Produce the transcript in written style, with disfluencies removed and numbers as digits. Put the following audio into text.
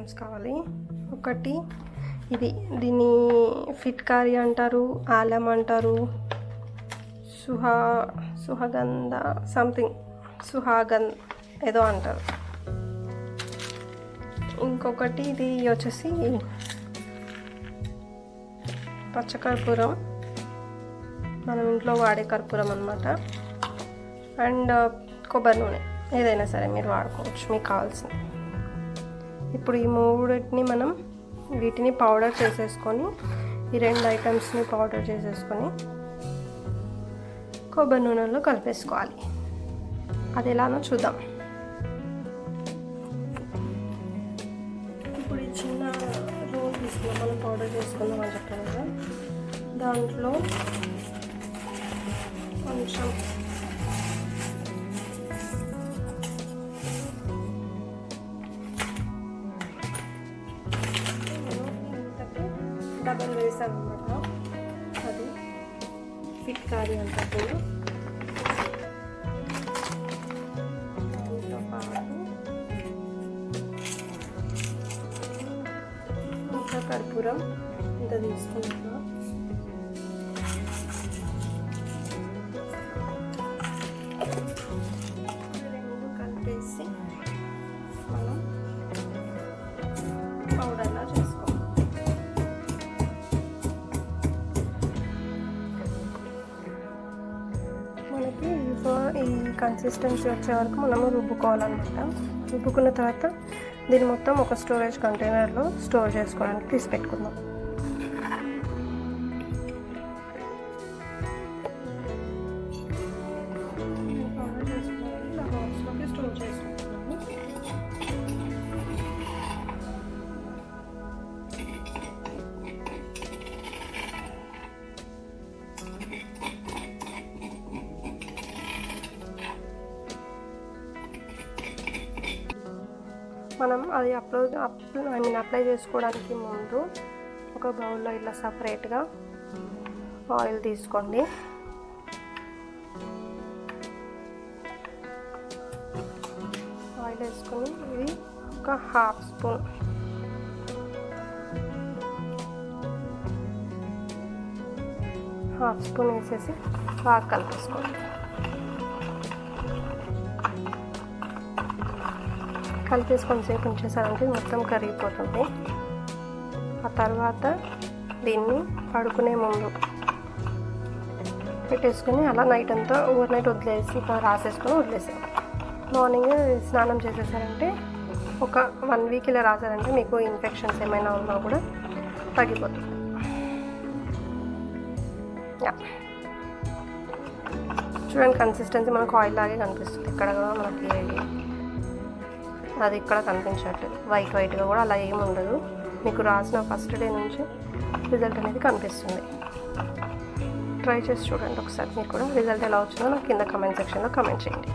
Items కావాలి. ఒకటి ఇది, దీన్ని ఫిట్కారీ అంటారు, ఆలం అంటారు, సుహగంధ సంథింగ్, సుహాగంధ్ ఏదో అంటారు. ఇంకొకటి ఇది వచ్చేసి పచ్చకర్పూరం, మనం ఇంట్లో వాడే కర్పూరం అన్నమాట. అండ్ కొబ్బరి నూనె, ఏదైనా సరే మీరు వాడుకోవచ్చు మీకు కావాల్సింది. ఇప్పుడు ఈ మూడింటిని మనం వీటిని పౌడర్ చేసేసుకొని, ఈ 2 ఐటమ్స్ని పౌడర్ చేసేసుకొని కొబ్బరి నూనెలో కలిపేసుకోవాలి. అది ఎలానో చూద్దాం. ఇప్పుడు ఈ చిన్న రోల్ తీసుకున్నాం, మనం పౌడర్ చేసుకుందాం అని చెప్పాను కదా, దాంట్లో కొంచెం డబల్ వేసాం అన్నమాట. అది ఫిట్కారీ అంటారు. దాంతో పాటు ఇంకా కర్పూరం ఇంత తీసుకుంటున్నాం. రెండు కలిపేసి మనం పౌడర్లా చేసుకోవాలి. మనకి ఈ కన్సిస్టెన్సీ వచ్చే వరకు మనము రుబ్బుకోవాలన్నమాట. రుబ్బుకున్న తర్వాత దీన్ని మొత్తం ఒక స్టోరేజ్ కంటైనర్లో స్టోర్ చేసుకోవడానికి తీసి పెట్టుకుందాం. స్టోర్ చేసుకుంటున్నాము. మనం అది అప్లై చేసుకోవడానికి ముందు ఒక బౌల్లో ఇట్లా సపరేట్గా ఆయిల్ తీసుకోండి. ఆయిల్ వేసుకొని ఇది ఒక హాఫ్ స్పూన్ వేసేసి బాగా కలిపేసుకోండి. కలిపేసుకొని సేపు ఉంచేసారంటే మొత్తం కరిగిపోతుంది. ఆ తర్వాత దీన్ని పడుకునే ముందు పెట్టేసుకొని అలా నైట్ అంతా ఓవర్ నైట్ వదిలేసి రాసేసుకొని వదిలేసాం. మార్నింగ్ స్నానం చేసేసారంటే ఒక 1 వీక్ ఇలా రాసారంటే మీకు ఇన్ఫెక్షన్స్ ఏమైనా ఉన్నా కూడా తగ్గిపోతుంది. చూడండి, కన్సిస్టెన్సీ మనకు ఆయిల్ లాగే కనిపిస్తుంది. ఇక్కడ కూడా మనకి అది ఇక్కడ కనిపించట్లేదు, వైట్గా కూడా అలా ఏమి ఉండదు. మీకు రాసిన ఫస్ట్ డే నుంచి రిజల్ట్ అనేది కనిపిస్తుంది. ట్రై చేసి చూడండి ఒకసారి. మీకు కూడా రిజల్ట్ ఎలా వచ్చిందో నాకు కింద కమెంట్ సెక్షన్లో కమెంట్ చేయండి.